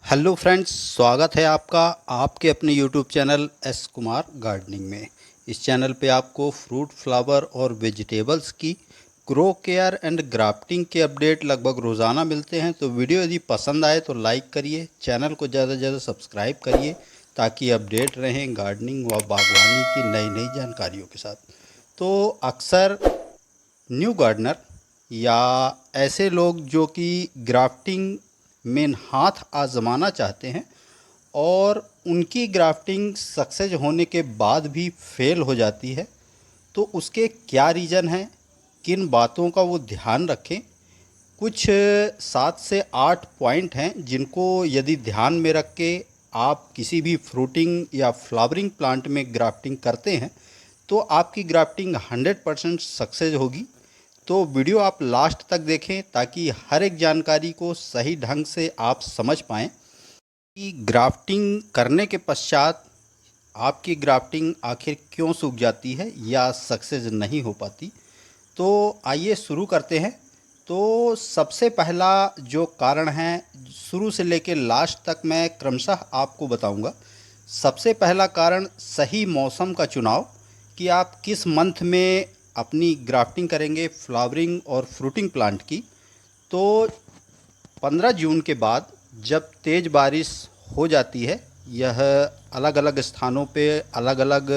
Hello friends, स्वागत है आपका आपके अपने YouTube channel S Kumar gardening में। इस चैनल पे आपको फ्रूट, फ्लावर और वेजिटेबल्स की ग्रो केयर एंड ग्राफ्टिंग के अपडेट लगभग रोज़ाना मिलते हैं। तो वीडियो यदि पसंद आए तो लाइक करिए, चैनल को ज़्यादा से ज़्यादा सब्सक्राइब करिए ताकि अपडेट रहें गार्डनिंग व बागवानी की नई नई जानकारियों के साथ। तो अक्सर न्यू गार्डनर या ऐसे लोग जो कि ग्राफ्टिंग में हाथ आजमाना चाहते हैं और उनकी ग्राफ्टिंग सक्सेस होने के बाद भी फेल हो जाती है, तो उसके क्या रीज़न हैं, किन बातों का वो ध्यान रखें। कुछ 7 से 8 पॉइंट हैं जिनको यदि ध्यान में रख के आप किसी भी फ्रूटिंग या फ्लावरिंग प्लांट में ग्राफ्टिंग करते हैं तो आपकी ग्राफ्टिंग 100% सक्सेस होगी। तो वीडियो आप लास्ट तक देखें ताकि हर एक जानकारी को सही ढंग से आप समझ पाएँ कि ग्राफ्टिंग करने के पश्चात आपकी ग्राफ्टिंग आखिर क्यों सूख जाती है या सक्सेस नहीं हो पाती। तो आइए शुरू करते हैं। तो सबसे पहला जो कारण है, शुरू से लेकर लास्ट तक मैं क्रमशः आपको बताऊंगा। सबसे पहला कारण सही मौसम का चुनाव, कि आप किस मंथ में अपनी ग्राफ्टिंग करेंगे फ्लावरिंग और फ्रूटिंग प्लांट की। तो 15 जून के बाद जब तेज़ बारिश हो जाती है, यह अलग अलग स्थानों पे, अलग अलग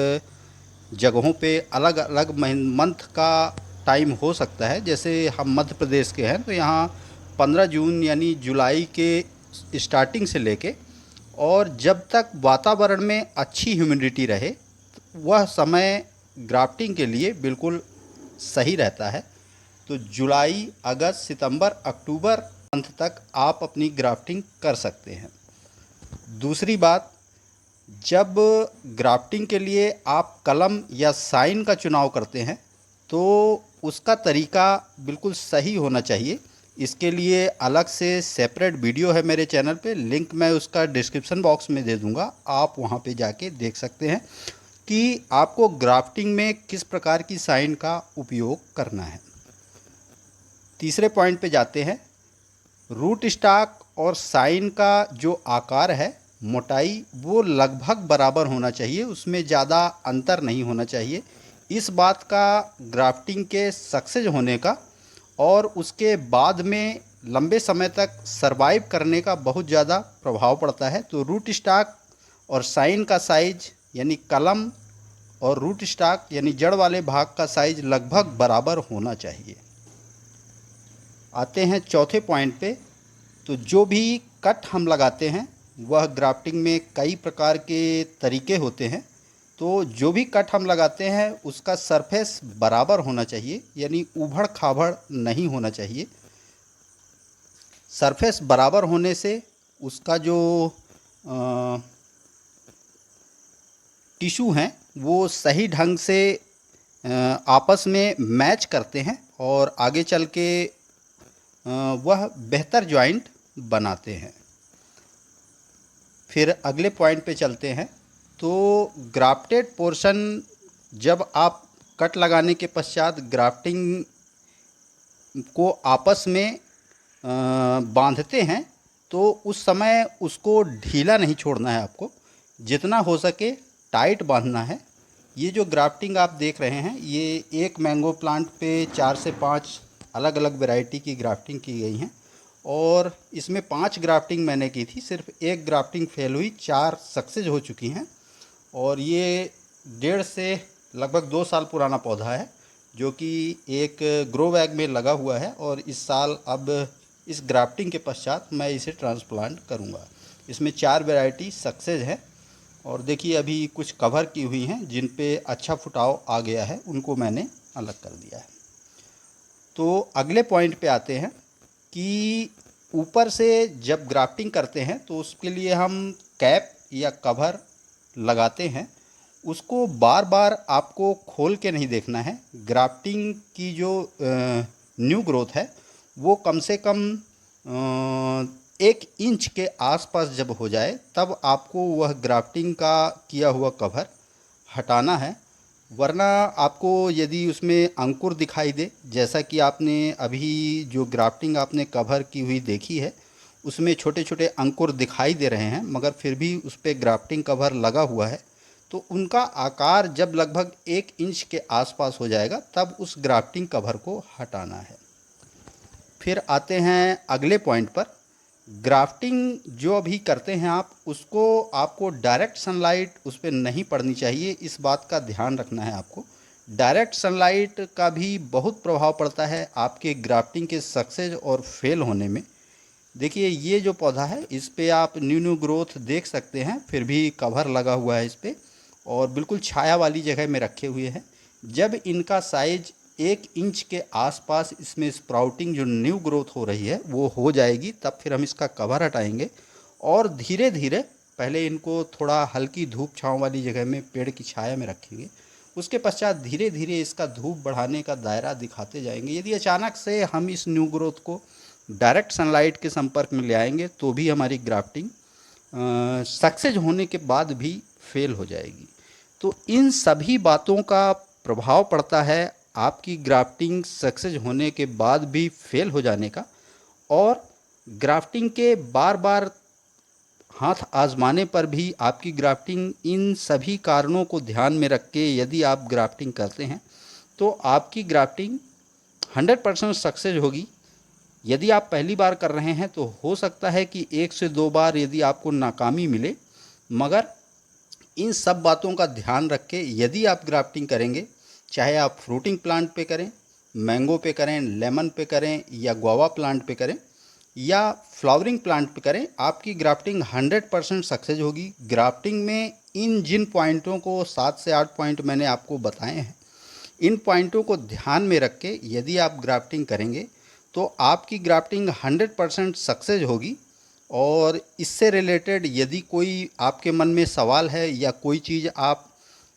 जगहों पे अलग अलग मंथ का टाइम हो सकता है। जैसे हम मध्य प्रदेश के हैं तो यहाँ 15 जून यानी जुलाई के स्टार्टिंग से लेके और जब तक वातावरण में अच्छी ह्यूमिडिटी रहे, वह समय ग्राफ्टिंग के लिए बिल्कुल सही रहता है। तो जुलाई, अगस्त, सितंबर, अक्टूबर मंथ तक आप अपनी ग्राफ्टिंग कर सकते हैं। दूसरी बात, जब ग्राफ्टिंग के लिए आप कलम या साइन का चुनाव करते हैं तो उसका तरीका बिल्कुल सही होना चाहिए। इसके लिए अलग से सेपरेट वीडियो है मेरे चैनल पे, लिंक मैं उसका डिस्क्रिप्शन बॉक्स में दे दूंगा, आप वहां पे जाके देख सकते हैं कि आपको ग्राफ्टिंग में किस प्रकार की साइन का उपयोग करना है। तीसरे पॉइंट पे जाते हैं। रूट स्टॉक और साइन का जो आकार है, मोटाई, वो लगभग बराबर होना चाहिए, उसमें ज़्यादा अंतर नहीं होना चाहिए। इस बात का ग्राफ्टिंग के सक्सेस होने का और उसके बाद में लंबे समय तक सरवाइव करने का बहुत ज़्यादा प्रभाव पड़ता है। तो रूट स्टॉक और साइन का साइज यानी कलम और रूट स्टॉक यानी जड़ वाले भाग का साइज लगभग बराबर होना चाहिए। आते हैं चौथे पॉइंट पे। तो जो भी कट हम लगाते हैं, वह ग्राफ्टिंग में कई प्रकार के तरीके होते हैं। तो जो भी कट हम लगाते हैं उसका सरफेस बराबर होना चाहिए, यानी उभड़ खाबड़ नहीं होना चाहिए। सरफेस बराबर होने से उसका जो टिश्यू हैं वो सही ढंग से आपस में मैच करते हैं और आगे चल के वह बेहतर जॉइंट बनाते हैं। फिर अगले पॉइंट पे चलते हैं। तो ग्राफ्टेड पोर्शन, जब आप कट लगाने के पश्चात ग्राफ्टिंग को आपस में बांधते हैं तो उस समय उसको ढीला नहीं छोड़ना है, आपको जितना हो सके टाइट बांधना है। ये जो ग्राफ्टिंग आप देख रहे हैं, ये एक मैंगो प्लांट पे 4 से 5 अलग अलग वैरायटी की ग्राफ्टिंग की गई हैं और इसमें 5 ग्राफ्टिंग मैंने की थी, सिर्फ एक ग्राफ्टिंग फेल हुई, 4 सक्सेस हो चुकी हैं। और ये 1.5 से लगभग 2 साल पुराना पौधा है जो कि एक ग्रो बैग में लगा हुआ है और इस साल अब इस ग्राफ्टिंग के पश्चात मैं इसे ट्रांसप्लांट करूँगा। इसमें 4 वैरायटी सक्सेस है और देखिए अभी कुछ कवर की हुई हैं जिन पे अच्छा फुटाव आ गया है, उनको मैंने अलग कर दिया है। तो अगले पॉइंट पे आते हैं कि ऊपर से जब ग्राफ्टिंग करते हैं तो उसके लिए हम कैप या कवर लगाते हैं, उसको बार बार आपको खोल के नहीं देखना है। ग्राफ्टिंग की जो न्यू ग्रोथ है वो कम से कम 1 इंच के आसपास जब हो जाए तब आपको वह ग्राफ्टिंग का किया हुआ कवर हटाना है। वरना आपको यदि उसमें अंकुर दिखाई दे, जैसा कि आपने अभी जो ग्राफ्टिंग आपने कवर की हुई देखी है, उसमें छोटे छोटे अंकुर दिखाई दे रहे हैं, मगर फिर भी उस पर ग्राफ्टिंग कवर लगा हुआ है। तो उनका आकार जब लगभग 1 इंच के आसपास हो जाएगा तब उस ग्राफ्टिंग कवर को हटाना है। फिर आते हैं अगले पॉइंट पर। ग्राफ्टिंग जो अभी करते हैं आप, उसको आपको डायरेक्ट सनलाइट उस पर नहीं पड़नी चाहिए, इस बात का ध्यान रखना है आपको। डायरेक्ट सनलाइट का भी बहुत प्रभाव पड़ता है आपके ग्राफ्टिंग के सक्सेस और फेल होने में। देखिए ये जो पौधा है इस पे आप न्यू न्यू ग्रोथ देख सकते हैं, फिर भी कवर लगा हुआ है इस पे और बिल्कुल छाया वाली जगह में रखे हुए हैं। जब इनका साइज 1 इंच के आसपास इसमें स्प्राउटिंग जो न्यू ग्रोथ हो रही है वो हो जाएगी, तब फिर हम इसका कवर हटाएंगे और धीरे धीरे पहले इनको थोड़ा हल्की धूप छाँव वाली जगह में पेड़ की छाया में रखेंगे। उसके पश्चात धीरे धीरे इसका धूप बढ़ाने का दायरा दिखाते जाएंगे। यदि अचानक से हम इस न्यू ग्रोथ को डायरेक्ट सनलाइट के संपर्क में ले आएंगे तो भी हमारी ग्राफ्टिंग सक्सेस होने के बाद भी फेल हो जाएगी। तो इन सभी बातों का प्रभाव पड़ता है आपकी ग्राफ्टिंग सक्सेस होने के बाद भी फेल हो जाने का। और ग्राफ्टिंग के बार बार हाथ आजमाने पर भी आपकी ग्राफ्टिंग, इन सभी कारणों को ध्यान में रख के यदि आप ग्राफ्टिंग करते हैं तो आपकी ग्राफ्टिंग 100% सक्सेस होगी। यदि आप पहली बार कर रहे हैं तो हो सकता है कि 1 से 2 बार यदि आपको नाकामी मिले, मगर इन सब बातों का ध्यान रख के यदि आप ग्राफ्टिंग करेंगे, चाहे आप फ्रूटिंग प्लांट पे करें, मैंगो पे करें, लेमन पे करें या गुआवा प्लांट पे करें या फ्लावरिंग प्लांट पे करें, आपकी ग्राफ्टिंग 100% सक्सेस होगी। ग्राफ्टिंग में इन जिन पॉइंटों को 7 से 8 पॉइंट मैंने आपको बताए हैं, इन पॉइंटों को ध्यान में रख के यदि आप ग्राफ्टिंग करेंगे तो आपकी ग्राफ्टिंग 100% सक्सेस होगी। और इससे रिलेटेड यदि कोई आपके मन में सवाल है या कोई चीज़ आप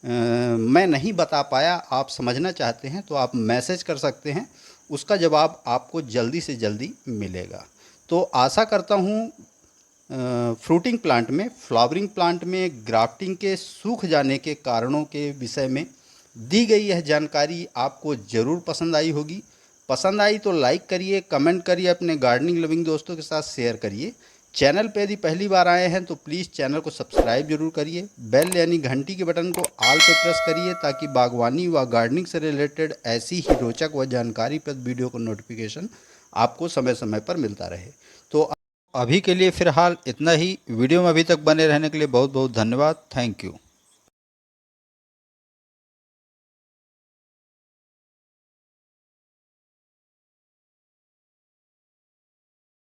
मैं नहीं बता पाया, आप समझना चाहते हैं, तो आप मैसेज कर सकते हैं, उसका जवाब आपको जल्दी से जल्दी मिलेगा। तो आशा करता हूँ फ्रूटिंग प्लांट में, फ्लावरिंग प्लांट में ग्राफ्टिंग के सूख जाने के कारणों के विषय में दी गई यह जानकारी आपको ज़रूर पसंद आई होगी। पसंद आई तो लाइक करिए, कमेंट करिए, अपने गार्डनिंग लविंग दोस्तों के साथ शेयर करिए। चैनल पे यदि पहली बार आए हैं तो प्लीज़ चैनल को सब्सक्राइब जरूर करिए। बेल यानी घंटी के बटन को ऑल पे प्रेस करिए ताकि बागवानी व गार्डनिंग से रिलेटेड ऐसी ही रोचक व जानकारीप्रद वीडियो का नोटिफिकेशन आपको समय समय पर मिलता रहे। तो अभी के लिए फ़िलहाल इतना ही। वीडियो में अभी तक बने रहने के लिए बहुत बहुत धन्यवाद। Thank you.